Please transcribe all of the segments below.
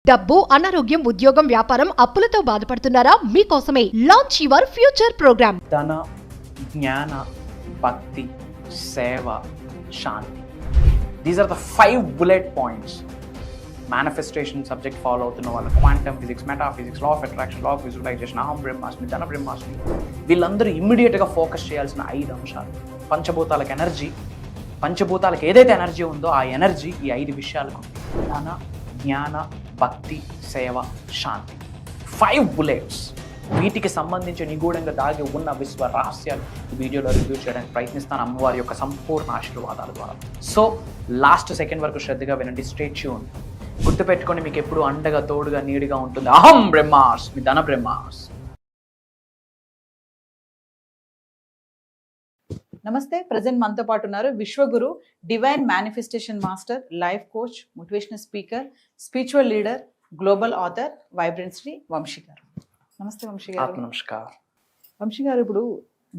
డబ్బు, అనారోగ్యం, ఉద్యోగం, వ్యాపారం, అప్పులతో బాధపడుతున్నారా? మీకోసమే లాంచ్ యువర్ ఫ్యూచర్ ప్రోగ్రామ్. ధన, జ్ఞాన, భక్తి, సేవ, శాంతి. These are the 5 bullet points. Manifestation subject follow అవుతున్న వాళ్ళు, quantum physics, metaphysics, law of attraction, law of visualisation, అహం బ్రహ్మాస్మి, ధన బ్రహ్మాస్మి, వీళ్ళందరూ ఇమ్మీడియట్గా ఫోకస్ చేయాల్సిన 5 అంశాలు. పంచభూతాలకు ఎనర్జీ, పంచభూతాలకు ఏదైతే ఎనర్జీ ఉందో ఆ ఎనర్జీ ఈ 5 విషయాలకు. ధన, జ్ఞాన, భక్తి, సేవ, శాంతి. 5 bullets. వీటికి సంబంధించి నిగూఢంగా దాగి ఉన్న విశ్వ రహస్యాలు ఈ వీడియోలో రివ్యూ చేయడానికి ప్రయత్నిస్తాను అమ్మవారి యొక్క సంపూర్ణ ఆశీర్వాదాల ద్వారా. సో లాస్ట్ సెకండ్ వరకు శ్రద్ధగా వినండి. Stay tune. గుర్తుపెట్టుకొని మీకు ఎప్పుడు అండగా, తోడుగా, నీడిగా ఉంటుంది అహం బ్రహ్మాస్మి, ధన బ్రహ్మాస్మి. నమస్తే. ప్రజెంట్ మనతో పాటు ఉన్నారు విశ్వగురు, divine manifestation master, life coach, motivational speaker, spiritual leader, global author, vibrant Shri Vamshi గారు. నమస్తే వంశీ గారు. నమస్కారం వంశీ గారు, ఇప్పుడు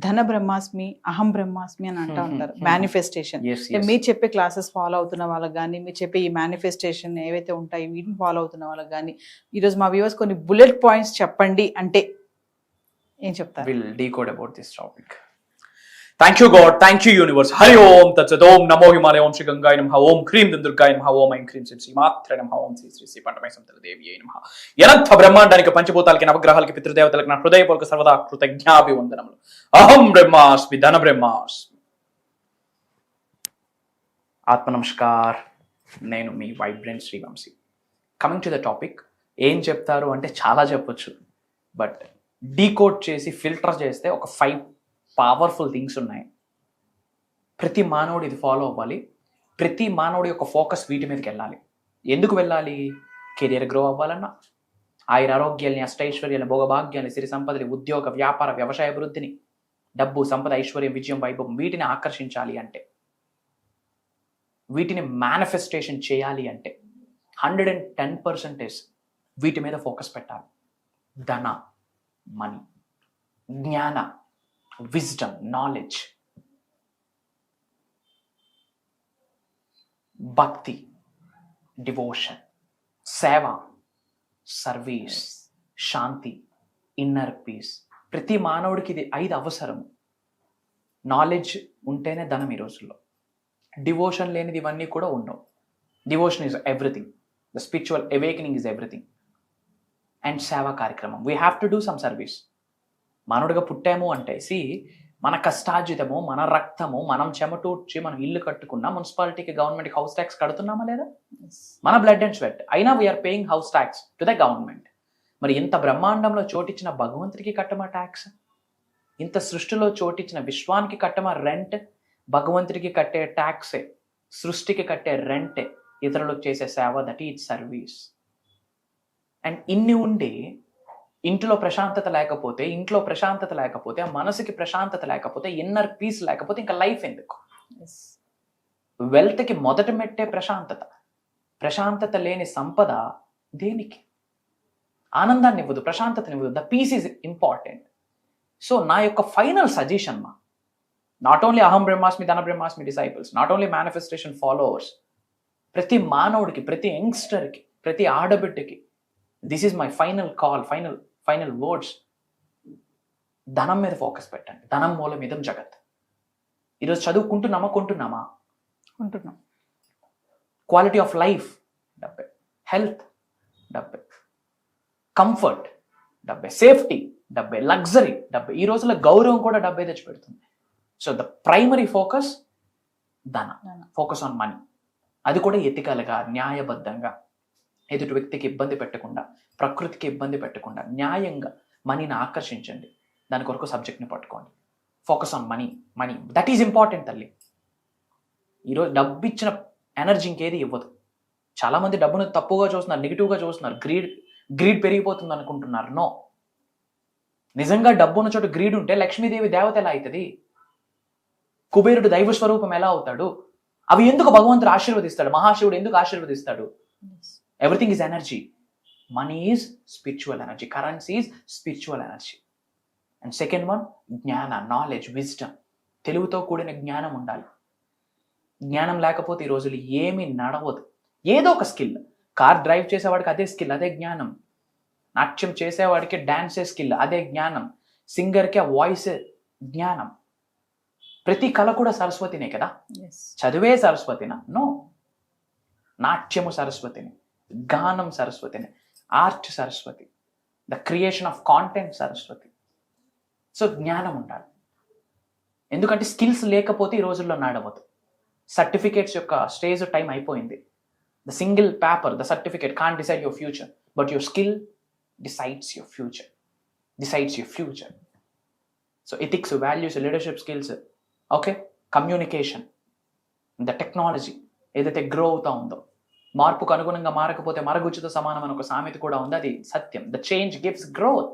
ధన బ్రహ్మాస్మి, అహం బ్రహ్మాస్మి అని అంటూ ఉంటారు. మేనిఫెస్టేషన్ మీరు చెప్పే క్లాసెస్ ఫాలో అవుతున్న వాళ్ళకి కానీ, మీరు చెప్పే ఈ మేనిఫెస్టేషన్ ఏవైతే ఉంటాయి వీటిని ఫాలో అవుతున్న వాళ్ళకి కానీ, ఈరోజు మా వ్యూవర్స్ కొన్ని బుల్లెట్ పాయింట్స్ చెప్పండి అంటే ఏం చెప్తారు? Will decode about this topic. Thank you God, thank you universe. Hari Om Tat Sat. Om Namo Himalaya, Om Shri Gangai Namaha, Om Krim Durgai Namaha, Om Aim Krim Sim Matre Namaha, Om Sri Sri Pandamai Samtala Devi Namaha. Yanantha బ్రహ్మాండానికి పంచభూతాలకి నవగ్రహాలకి పితృదేవతలకు నా హృదయపూర్వక సర్వదా కృతజ్ఞాభివందనములు. అహం బ్రహ్మాస్మి, ధన బ్రహ్మాస్మి. ఆత్మ నమస్కార్. నేను మీ vibrant Shri Vamshi. Coming to the topic. ఏం చెప్తారు అంటే చాలా చెప్పొచ్చు, బట్ డీకోడ్ చేసి ఫిల్టర్ చేస్తే ఒక 5 పవర్ఫుల్ థింగ్స్ ఉన్నాయి. ప్రతి మానవుడు ఇది ఫాలో అవ్వాలి. ప్రతి మానవుడి యొక్క ఫోకస్ వీటి మీదకి వెళ్ళాలి. ఎందుకు వెళ్ళాలి? కెరియర్ గ్రో అవ్వాలన్నా, ఆరోగ్యాల్ని, అష్టైశ్వర్యాన్ని, భోగభాగ్యాన్ని, సిరి సంపదని, ఉద్యోగ, వ్యాపార, వ్యవసాయ అభివృద్ధిని, డబ్బు, సంపద, ఐశ్వర్యం, విజయం, వైభవం, వీటిని ఆకర్షించాలి అంటే, వీటిని మేనిఫెస్టేషన్ చేయాలి అంటే 110% వీటి మీద ఫోకస్ పెట్టాలి. ధన, మనీ, జ్ఞాన, విజ్డమ్, నాలెడ్జ్, భక్తి, డివోషన్, సేవ, సర్వీస్, శాంతి, ఇన్నర్ పీస్. ప్రతి మానవుడికి ఇది 5 అవసరము. నాలెడ్జ్ ఉంటేనే ధనం ఈ రోజుల్లో. డివోషన్ లేనిది ఇవన్నీ కూడా ఉండవు. Devotion is everything. The spiritual awakening is everything. And సేవా కార్యక్రమం. We have to do some service. మానవుడిగా పుట్టాము అంటే మన కష్టార్జితము, మన రక్తము, మనం చెమటూడ్చి మనం ఇల్లు కట్టుకున్నా, మున్సిపాలిటీకి, గవర్నమెంట్కి హౌస్ ట్యాక్స్ కడుతున్నామా లేదా? మన బ్లడ్ అండ్ స్వెట్ అయినా we are paying house tax to the government. మరి ఇంత బ్రహ్మాండంలో చోటిచ్చిన భగవంతుడికి కట్టమా ట్యాక్స్? ఇంత సృష్టిలో చోటిచ్చిన విశ్వానికి కట్టమా రెంట్? భగవంతుడికి కట్టే ట్యాక్సే, సృష్టికి కట్టే రెంటే, ఇతరులకు చేసే సేవ, దట్ ఈజ్ సర్వీస్. అండ్ ఇన్ని ఉండి ఇంట్లో ప్రశాంతత లేకపోతే, ఆ మనసుకి ప్రశాంతత లేకపోతే, ఇన్నర్ పీస్ లేకపోతే ఇంకా లైఫ్ ఎందుకు? వెల్త్కి మొదట మెట్టే ప్రశాంతత లేని సంపద దేనికి? ఆనందాన్ని ఇవ్వదు, ప్రశాంతతని ఇవ్వదు. The peace is important. So నా యొక్క ఫైనల్ సజెషన్ నాట్ ఓన్లీ అహం బ్రహ్మాస్మి, ధన బ్రహ్మాస్మి disciples, not only manifestation followers, ప్రతి మానవుడికి, ప్రతి యంగ్స్టర్కి, ప్రతి ఆడబిడ్డకి, this is my final call, final words. ధనం మీద ఫోకస్ పెట్టండి. ధనం మూలం ఇదం జగత్. ఈరోజు చదువుకుంటున్నామా, కొంటున్నామా? ఉంటున్నాం. Quality of life 70, health 70, comfort 70, safety 70, luxury 70. ఈ రోజుల్లో గౌరవం కూడా 70 తెచ్చి పెడుతుంది. సో ద ప్రైమరీ ఫోకస్ ధన. Focus on money. అది కూడా ఎథికల్గా, న్యాయబద్ధంగా, ఎదుటి వ్యక్తికి ఇబ్బంది పెట్టకుండా, ప్రకృతికి ఇబ్బంది పెట్టకుండా, న్యాయంగా మనీని ఆకర్షించండి. దాని కొరకు సబ్జెక్ట్ని పట్టుకోండి. Focus on money that is important తల్లి. ఈరోజు డబ్బు ఇచ్చిన ఎనర్జీ ఇంకేది ఇవ్వదు. చాలామంది డబ్బును తప్పుగా చూస్తున్నారు, నెగిటివ్గా చూస్తున్నారు. గ్రీడ్ పెరిగిపోతుంది అనుకుంటున్నారు. నో, నిజంగా డబ్బు ఉన్న చోట గ్రీడ్ ఉంటే లక్ష్మీదేవి దేవత ఎలా అవుతుంది? కుబేరుడు దైవ స్వరూపం ఎలా అవుతాడు? అవి ఎందుకు భగవంతుడు ఆశీర్వదిస్తాడు? మహాశివుడు ఎందుకు ఆశీర్వదిస్తాడు? Everything is energy. Money is spiritual energy. Currency is spiritual energy. And second one, జ్ఞాన, నాలెడ్జ్, విజ్డమ్. తెలుగుతో కూడిన జ్ఞానం ఉండాలి. జ్ఞానం లేకపోతే ఈ రోజులు ఏమీ నడవదు. ఏదో ఒక స్కిల్, కార్ డ్రైవ్ చేసేవాడికి అదే స్కిల్, అదే జ్ఞానం. నాట్యం చేసేవాడికి డాన్సే స్కిల్, అదే జ్ఞానం. సింగర్కి ఆ వాయిస్ జ్ఞానం. ప్రతి కళ కూడా సరస్వతినే కదా. చదువే సరస్వతినా? నో. నాట్యము సరస్వతిని, గానం సరస్వతిని, art Saraswati, the creation of content Saraswati. So జ్ఞానం ఉండాలి. ఎందుకంటే స్కిల్స్ లేకపోతే ఈ రోజుల్లో నాడవద్దు. సర్టిఫికేట్స్ యొక్క స్టేజ్ టైం అయిపోయింది. The single paper, the certificate can't decide your future, but your skill decides your future, decides your future. So ethics, values, leadership skills, okay, communication, the technology ఏదైతే grow అవుతా ఉందో, మార్పుకు అనుగుణంగా మారకపోతే మరగుచ్చుతో సమానం అని ఒక సామెత కూడా ఉంది, అది సత్యం. The change gives growth.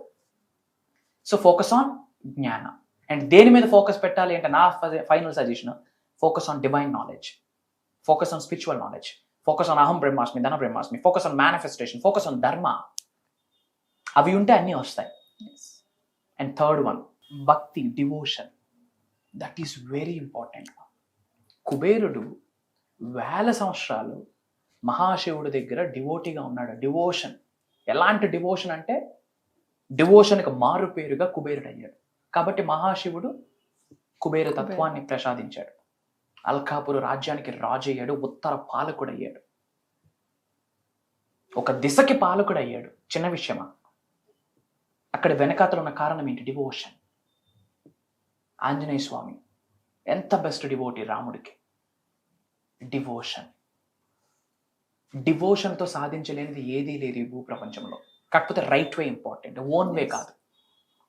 So focus on jnana. And దేని మీద ఫోకస్ పెట్టాలి అంటే నా final suggestion, focus on divine knowledge, focus on spiritual knowledge, focus on అహం బ్రహ్మాస్మి, ధన బ్రహ్మాస్మి, focus on manifestation, focus on dharma. అవి ఉంటే అన్నీ వస్తాయి. అండ్ థర్డ్ వన్, భక్తి, devotion. That is very important. కుబేరుడు 1000 సంవత్సరాలు మహాశివుడి దగ్గర డివోటీగా ఉన్నాడు. డివోషన్, ఎలాంటి డివోషన్ అంటే డివోషన్కి మారు పేరుగా కుబేరుడు అయ్యాడు. కాబట్టి మహాశివుడు కుబేర తత్వాన్ని ప్రసాదించాడు. అల్కాపురు రాజ్యానికి రాజు అయ్యాడు, ఉత్తర పాలకుడు అయ్యాడు, ఒక దిశకి పాలకుడు అయ్యాడు. చిన్న విషయమా? అక్కడ వెనకాతలు ఉన్న కారణం ఏంటి? డివోషన్. ఆంజనేయ స్వామి ఎంత బెస్ట్ డివోటీ రాముడికి. డివోషన్. డివోషన్తో సాధించలేనిది ఏదీ లేదు ఈ భూప్రపంచంలో. కాకపోతే right way important, own way కాదు.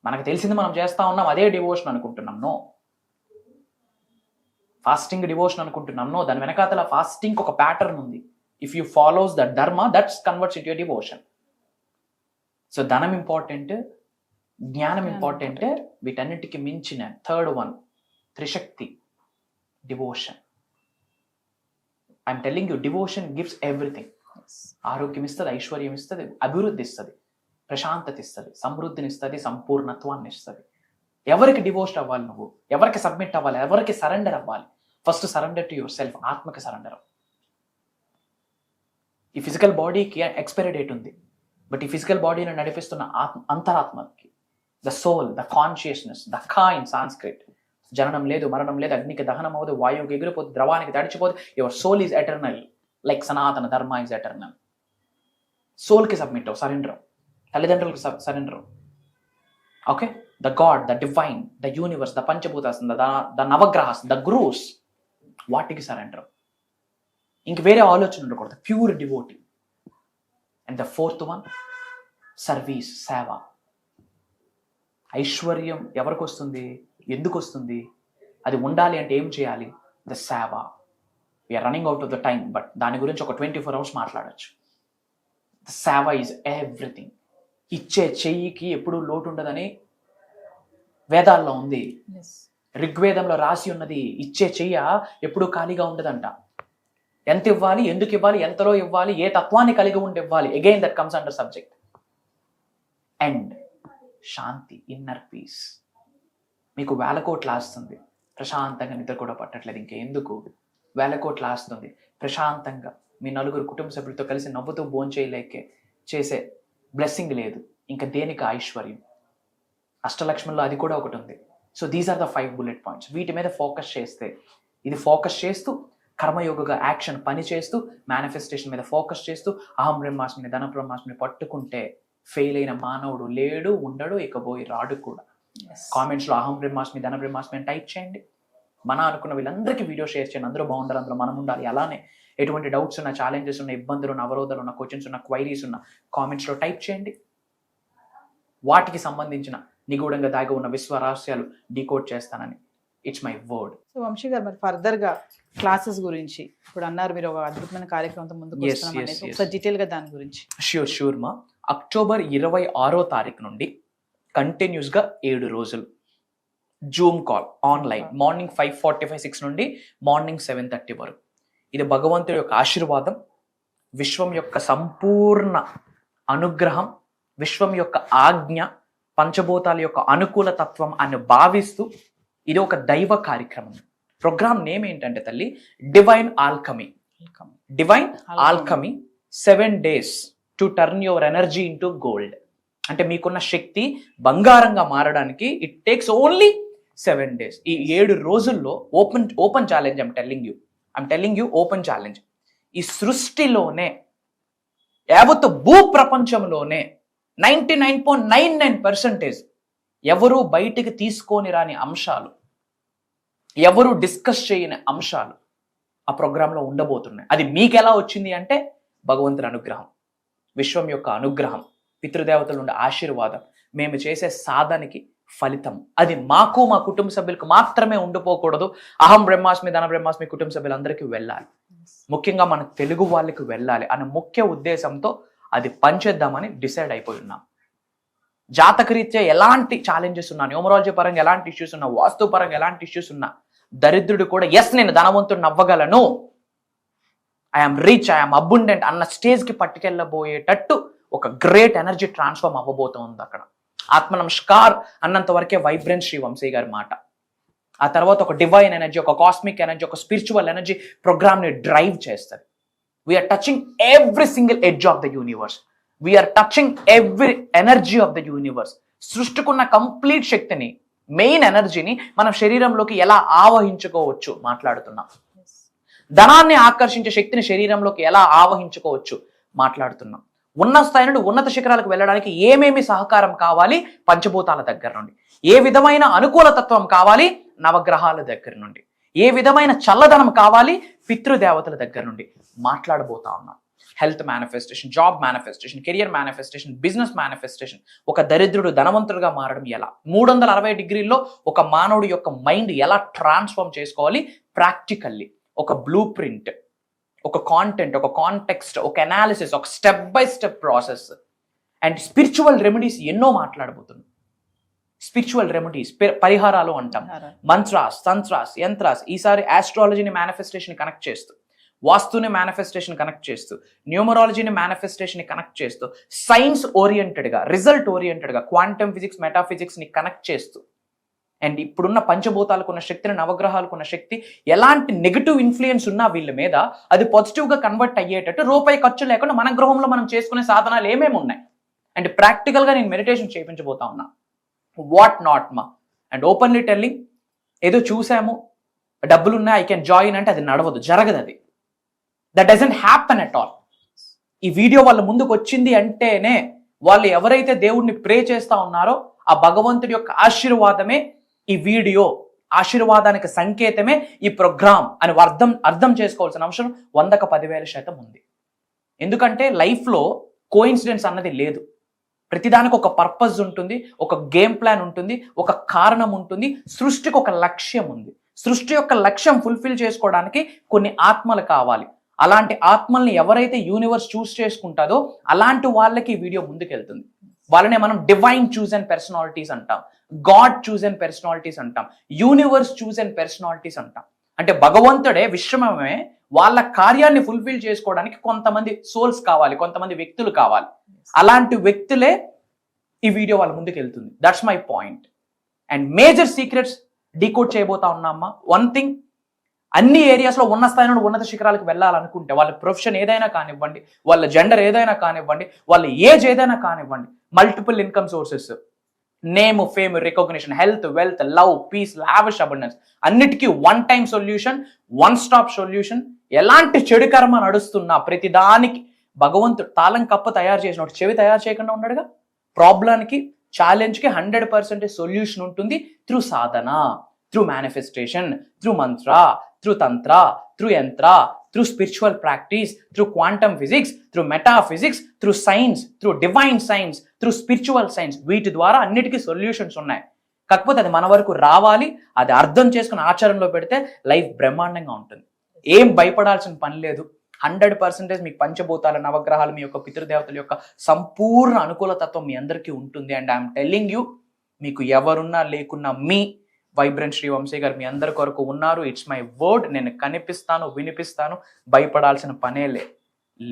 మనకు తెలిసింది మనం చేస్తా ఉన్నాం, అదే డివోషన్ అనుకుంటున్నాం. నో. ఫాస్టింగ్ డివోషన్ అనుకుంటున్నాం. నో. దాని వెనకాతల ఫాస్టింగ్ ఒక ప్యాటర్న్ ఉంది. If you follows the dharma, that's converts it your devotion. So ధనం ఇంపార్టెంట్, జ్ఞానం ఇంపార్టెంట్. వీటన్నిటికి మించిన థర్డ్ వన్, త్రిశక్తి, devotion. I'm telling you, devotion gives everything. ఆరోగ్యం ఇస్తుంది, ఐశ్వర్యం ఇస్తుంది, అభివృద్ధి ఇస్తుంది, ప్రశాంతత ఇస్తుంది, సమృద్ధిని ఇస్తుంది, సంపూర్ణత్వాన్ని ఇస్తుంది. ఎవరికి డివోషన్ అవ్వాలి నువ్వు? ఎవరికి సబ్మిట్ అవ్వాలి? ఎవరికి సరెండర్ అవ్వాలి? First surrender to yourself. ఆత్మకి సరెండర్. ఈ ఫిజికల్ బాడీకి ఎక్స్పైరీ డేట్ ఉంది, బట్ ఈ ఫిజికల్ బాడీని నడిపిస్తున్న అంతరాత్మకి, the soul, the consciousness, the కా ఇన్ సాంస్క్రిట్. జననం లేదు, మరణం లేదు, అగ్నికి దహనం అవ్వదు, వాయువుకి ఎగిరిపోదు, ద్రవానికి తడిచిపోదు. Your soul is eternal, like Sanatana Dharma is eternal. సోల్కి సబ్మిట్ అవ్వు, సరెండర్. తల్లిదండ్రులకు surrender. Okay, the god, the divine, the universe, the పంచభూతాస్, ద నవగ్రహాస్, ద గురూస్, వాటికి సరెండర్. ఇంక వేరే ఆలోచన ఉండకూడదు. Pure devotee. And the fourth one, service, సేవ. ఐశ్వర్యం ఎవరికి వస్తుంది? ఎందుకు వస్తుంది? అది ఉండాలి అంటే ఏం చేయాలి? ద సేవ. We are running out of the time, but దాని గురించి ఒక 24 hours మాట్లాడచ్చు. ద సేవ ఈజ్ ఎవ్రీథింగ్. ఇచ్చే చెయ్యికి ఎప్పుడూ లోటు ఉండదని వేదాల్లో ఉంది. ఋగ్వేదంలో రాసి ఉన్నది. ఇచ్చే చెయ్య ఎప్పుడూ ఖాళీగా ఉండదంట. ఎంత ఇవ్వాలి, ఎందుకు ఇవ్వాలి, ఎంతలో ఇవ్వాలి, ఏ తత్వాన్ని కలిగి ఉండి ఇవ్వాలి. Again that comes under subject. And Shanti, inner peace. మీకు 1000 కోట్లు ఆస్తుంది, ప్రశాంతంగా నిద్ర కూడా పట్టట్లేదు. ఇంకెందుకు? 1000 కోట్లు ఆస్తుంది, ప్రశాంతంగా మీ 4 కుటుంబ సభ్యులతో కలిసి నవ్వుతూ భోంచేయలేకే చేసే బ్లెస్సింగ్ లేదు. ఇంకా దేనికి ఐశ్వర్యం? అష్టలక్ష్మిలో అది కూడా ఒకటి ఉంది. So these are the 5 bullet points. వీటి మీద ఫోకస్ చేస్తే, ఇది ఫోకస్ చేస్తూ కర్మయోగగా యాక్షన్ పని చేస్తూ, మేనిఫెస్టేషన్ మీద ఫోకస్ చేస్తూ, అహం బ్రహ్మాస్మిని, ధన బ్రహ్మాస్మిని పట్టుకుంటే ఫెయిల్ అయిన మానవుడు లేడు, ఉండడు, ఇకబోయి రాడు కూడా. కామెంట్స్లో అహం బ్రహ్మాస్మి, ధన బ్రహ్మాస్మి అని టైప్ చేయండి. మన అనుకున్న వీళ్ళందరికీ వీడియో షేర్ చేయండి. అందరూ బాగుండాలి, అందులో మనం ఉండాలి. అలానే ఎటువంటి డౌట్స్ ఉన్న, ఛాలెంజెస్ ఉన్న, ఇబ్బందులు ఉన్న, అవరోధాలు ఉన్న, క్వశ్చన్స్ ఉన్న, క్వైరీస్ ఉన్న కామెంట్స్లో టైప్ చేయండి. వాటికి సంబంధించిన నిగూఢంగా దాగి ఉన్న విశ్వ రహస్యాలు డీకోడ్ చేస్తానని it's my word. So Vamshi గారు, మరి ఫర్దర్గా క్లాసెస్ గురించి ఇప్పుడు అన్నారు, మీరు ఒక అద్భుతమైన కార్యక్రమంతో ముందుకు వస్తున్నామనేసి ఒకసారి డీటెయిల్గా దాని గురించి. షూర్ మా. అక్టోబర్ 26వ తారీఖు నుండి కంటిన్యూస్గా 7 రోజులు జూమ్ కాల్ ఆన్లైన్, మార్నింగ్ 5:45-6 నుండి మార్నింగ్ 7:30 వరకు. ఇది భగవంతుడి యొక్క ఆశీర్వాదం, విశ్వం యొక్క సంపూర్ణ అనుగ్రహం, విశ్వం యొక్క ఆజ్ఞ, పంచభూతాల యొక్క అనుకూల తత్వం అని భావిస్తూ ఇది ఒక దైవ కార్యక్రమం. ప్రోగ్రామ్ నేమ్ ఏంటంటే తల్లి, divine alchemy. Divine alchemy 7 days to turn your energy into gold. అంటే మీకున్న శక్తి బంగారంగా మారడానికి ఇట్ టేక్స్ ఓన్లీ 7 days. ఈ 7 రోజుల్లో open challenge I'm telling you open challenge. ఈ సృష్టిలోనే యావత్తు భూ ప్రపంచంలోనే 99.99% ఎవరు బయటికి తీసుకొని రాని అంశాలు, ఎవరు డిస్కస్ చేయని అంశాలు ఆ ప్రోగ్రాంలో ఉండబోతున్నాయి. అది మీకు ఎలా వచ్చింది అంటే భగవంతుని అనుగ్రహం, విశ్వం యొక్క అనుగ్రహం, పితృదేవతల నుండి ఆశీర్వాదం, మేము చేసే సాధనకి ఫలితం. అది మాకు మా కుటుంబ సభ్యులకు మాత్రమే ఉండిపోకూడదు. అహం బ్రహ్మాస్మి ధన బ్రహ్మాస్మి కుటుంబ సభ్యులందరికీ వెళ్ళాలి, ముఖ్యంగా మన తెలుగు వాళ్ళకి వెళ్ళాలి అనే ముఖ్య ఉద్దేశంతో అది పంచేద్దామని డిసైడ్ అయిపోయి ఉన్నాం. జాతకరీత్యా ఎలాంటి ఛాలెంజెస్ ఉన్నా, న్యూమరాలజీ పరంగా ఎలాంటి ఇష్యూస్ ఉన్నా, వాస్తు పరంగా ఎలాంటి ఇష్యూస్ ఉన్నా, దరిద్రుడు కూడా ఎస్ నేను ధనవంతుడిని అవ్వగలను, ఐఎమ్ రిచ్, ఐఎమ్ అబుండెంట్ అన్న స్టేజ్కి పట్టుకెళ్ళబోయేటట్టు ఒక గ్రేట్ ఎనర్జీ ట్రాన్స్ఫార్మ్ అవ్వబోతుంది అక్కడ. ఆత్మ నమస్కార్ అన్నంత వరకే వైబ్రెంట్ శ్రీ వంశీ గారి మాట. ఆ తర్వాత ఒక డివైన్ ఎనర్జీ, ఒక కాస్మిక్ ఎనర్జీ, ఒక స్పిరిచువల్ ఎనర్జీ ప్రోగ్రామ్ని డ్రైవ్ చేస్తుంది. We are touching every single edge of the universe, we are touching every energy of the universe. సృష్టికున్న కంప్లీట్ శక్తిని, మెయిన్ ఎనర్జీని మనం శరీరంలోకి ఎలా ఆవహించుకోవచ్చు మాట్లాడుతున్నాం. ధనాన్ని ఆకర్షించే శక్తిని శరీరంలోకి ఎలా ఆవహించుకోవచ్చు మాట్లాడుతున్నాం. ఉన్న స్థాయి నుండి ఉన్నత శిఖరాలకు వెళ్ళడానికి ఏమేమి సహకారం కావాలి పంచభూతాల దగ్గర నుండి, ఏ విధమైన అనుకూల తత్వం కావాలి నవగ్రహాల దగ్గర నుండి, ఏ విధమైన చల్లదనం కావాలి పితృదేవతల దగ్గర నుండి మాట్లాడబోతా ఉన్నాం. Health manifestation, job manifestation, career manifestation, business manifestation, ఒక దరిద్రుడు ధనవంతుడుగా మారడం ఎలా, 360 డిగ్రీల్లో ఒక మానవుడి యొక్క మైండ్ ఎలా ట్రాన్స్ఫార్మ్ చేసుకోవాలి ప్రాక్టికల్లీ, ఒక బ్లూ ప్రింట్, ఒక కాంటెంట్, ఒక కాంటెక్స్ట్, ఒక అనాలిసిస్, ఒక step by step process. And spiritual remedies ఎన్నో మాట్లాడబోతున్నాం. స్పిరిచువల్ రెమెడీస్, పరిహారాలు అంటాం, మంత్రాస్, తంత్రాస్, యంత్రాస్. ఈసారి ఆస్ట్రాలజీని మేనిఫెస్టేషన్ కనెక్ట్ చేస్తూ, వాస్తుని మేనిఫెస్టేషన్ కనెక్ట్ చేస్తూ, న్యూమరాలజీని మేనిఫెస్టేషన్ కనెక్ట్ చేస్తూ, సైన్స్ ఓరియంటెడ్గా, రిజల్ట్ ఓరియంటెడ్గా, క్వాంటమ్ ఫిజిక్స్, మెటాఫిజిక్స్ని కనెక్ట్ చేస్తూ, అండ్ ఇప్పుడున్న పంచభూతాలకు ఉన్న శక్తిని, నవగ్రహాలకు ఉన్న శక్తి, ఎలాంటి నెగిటివ్ ఇన్ఫ్లుయెన్స్ ఉన్నా వీళ్ళ మీద అది పాజిటివ్గా కన్వర్ట్ అయ్యేటట్టు రూపాయి ఖర్చు లేకుండా మన గృహంలో మనం చేసుకునే సాధనాలు ఏమేమి ఉన్నాయి అండ్ ప్రాక్టికల్గా నేను మెడిటేషన్ చేయించబోతా ఉన్నా. వాట్ నాట్ మా. అండ్ ఓపెన్లీ టెల్లింగ్, ఏదో చూసాము డబ్బులు ఉన్నాయి ఐ కెన్ జాయిన్ అంటే అది నడవదు, జరగదు. అది that doesn't happen at all. ఈ వీడియో వాళ్ళ ముందుకు వచ్చింది అంటేనే వాళ్ళు ఎవరైతే దేవుడిని ప్రే చేస్తా ఉన్నారో ఆ భగవంతుడి యొక్క ఆశీర్వాదమే ఈ వీడియో, ఆశీర్వాదానికి సంకేతమే ఈ ప్రోగ్రామ్ అని అర్థం చేసుకోవాల్సిన అవసరం 100కు 10,000% ఉంది. ఎందుకంటే లైఫ్లో కోఇన్సిడెన్స్ అన్నది లేదు. ప్రతిదానికి ఒక పర్పస్ ఉంటుంది, ఒక గేమ్ ప్లాన్ ఉంటుంది, ఒక కారణం ఉంటుంది, సృష్టికి ఒక లక్ష్యం ఉంది. సృష్టి యొక్క లక్ష్యం ఫుల్ఫిల్ చేసుకోవడానికి కొన్ని ఆత్మలు కావాలి. అలాంటి ఆత్మల్ని ఎవరైతే యూనివర్స్ చూస్ చేసుకుంటుందో అలాంటి వాళ్ళకి ఈ వీడియో ముందుకెళ్తుంది. వాళ్ళనే మనం డివైన్ చూజన్ పర్సనాలిటీస్ అంటాం, గాడ్ చూజన్ పర్సనాలిటీస్ అంటాం, యూనివర్స్ చూజన్ పర్సనాలిటీస్ అంటాం. అంటే భగవంతుడే, విశ్వమే వాళ్ళ కార్యాన్ని ఫుల్ఫిల్ చేసుకోవడానికి కొంతమంది సోల్స్ కావాలి, కొంతమంది వ్యక్తులు కావాలి. అలాంటి వ్యక్తులే ఈ వీడియో వాళ్ళ ముందుకు వెళ్తుంది. That's my point. And major secrets decode చేయబోతా ఉన్నామ్మా. వన్ థింగ్, అన్ని ఏరియాస్లో ఉన్న స్థాయి నుండి ఉన్నత శిఖరాలకు వెళ్ళాలనుకుంటే, వాళ్ళ ప్రొఫెషన్ ఏదైనా కానివ్వండి, వాళ్ళ జెండర్ ఏదైనా కానివ్వండి, వాళ్ళ ఏజ్ ఏదైనా కానివ్వండి, multiple income sources, name, fame, recognition, health, wealth, love, peace, lavish abundance, అన్నిటికీ one time solution, one stop solution. ఎలాంటి చెడు కర్మ నడుస్తున్నా ప్రతిదానికి భగవంతుడు తాళం కప్ప తయారు చేసినట్టు చెవి తయారు చేయకుండా ఉన్నాడుగా. ప్రాబ్లానికి, ఛాలెంజ్కి 100% సొల్యూషన్ ఉంటుంది త్రూ సాధన, త్రూ మేనిఫెస్టేషన్, త్రూ మంత్ర, త్రూ తంత్ర, త్రూ యంత్ర, through spiritual practice, through quantum physics, through metaphysics, through science, through divine science, through spiritual science. వీటి ద్వారా అన్నిటికీ సొల్యూషన్స్ ఉన్నాయి. కాకపోతే అది మన వరకు రావాలి, అది అర్థం చేసుకుని ఆచరణలో పెడితే లైఫ్ బ్రహ్మాండంగా ఉంటుంది. ఏం భయపడాల్సిన పని లేదు. 100% మీకు పంచభూతాల, నవగ్రహాలు, మీ యొక్క పితృదేవతల యొక్క సంపూర్ణ అనుకూల తత్వం మీ అందరికీ ఉంటుంది. అండ్ ఐఎమ్ టెల్లింగ్ యూ, మీకు ఎవరున్నా లేకున్నా మీ వైబ్రెంట్ శ్రీ వంశీ గారు మీ అందరి కొరకు ఉన్నారు. It's my word. నేను కనిపిస్తాను, వినిపిస్తాను, భయపడాల్సిన పనే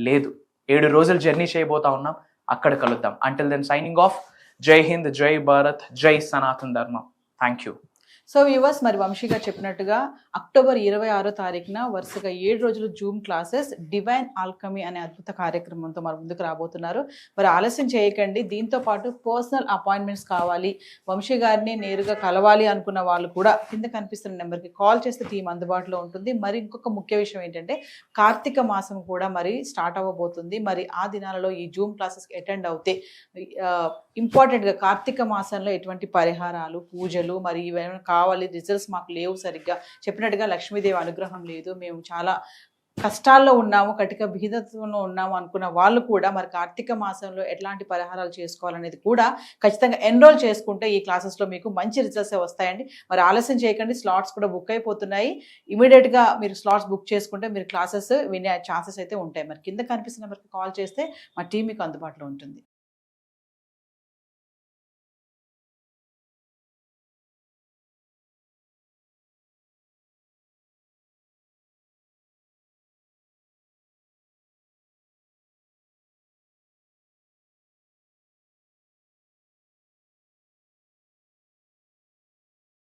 లేదు. 7 రోజులు జర్నీ చేయబోతా ఉన్నాం, అక్కడ కలుద్దాం. Until then signing off. జై హింద్, జై భారత్, జై సనాతన్ ధర్మం. Thank you. సో వ్యూవర్స్, మరి వంశీ గారు చెప్పినట్టుగా అక్టోబర్ 26వ తారీఖున వరుసగా 7 రోజులు జూమ్ క్లాసెస్ డివైన్ ఆల్కమీ అనే అద్భుత కార్యక్రమంతో మన ముందుకు రాబోతున్నారు. మరి ఆలస్యం చేయకండి. దీంతో పాటు పర్సనల్ అపాయింట్మెంట్స్ కావాలి, వంశీ గారిని నేరుగా కలవాలి అనుకున్న వాళ్ళు కూడా కింద కనిపిస్తున్న నెంబర్కి కాల్ చేస్తే టీం అందుబాటులో ఉంటుంది. మరి ఇంకొక ముఖ్య విషయం ఏంటంటే కార్తీక మాసం కూడా మరి స్టార్ట్ అవ్వబోతుంది. మరి ఆ దినాలలో ఈ జూమ్ క్లాసెస్కి అటెండ్ అవుతే ఇంపార్టెంట్గా కార్తీక మాసంలో ఎటువంటి పరిహారాలు, పూజలు, మరి ఇవేమైనా కావాలి, రిజల్ట్స్ మాకు లేవు, సరిగ్గా చెప్పినట్టుగా లక్ష్మీదేవి అనుగ్రహం లేదు, మేము చాలా కష్టాల్లో ఉన్నాము, కటిక బీదత్వంలో ఉన్నాము అనుకున్న వాళ్ళు కూడా మరి కార్తీక మాసంలో ఎట్లాంటి పరిహారాలు చేసుకోవాలనేది కూడా ఖచ్చితంగా ఎన్రోల్ చేసుకుంటే ఈ క్లాసెస్లో మీకు మంచి రిజల్ట్స్ వస్తాయండి. మరి ఆలస్యం చేయకండి, స్లాట్స్ కూడా బుక్ అయిపోతున్నాయి. ఇమీడియట్గా మీరు స్లాట్స్ బుక్ చేసుకుంటే మీరు క్లాసెస్ వినే ఛాన్సెస్ అయితే ఉంటాయి. మరి కింద కనిపిస్తున్న నెంబర్కి కాల్ చేస్తే మా టీం మీకు అందుబాటులో ఉంటుంది.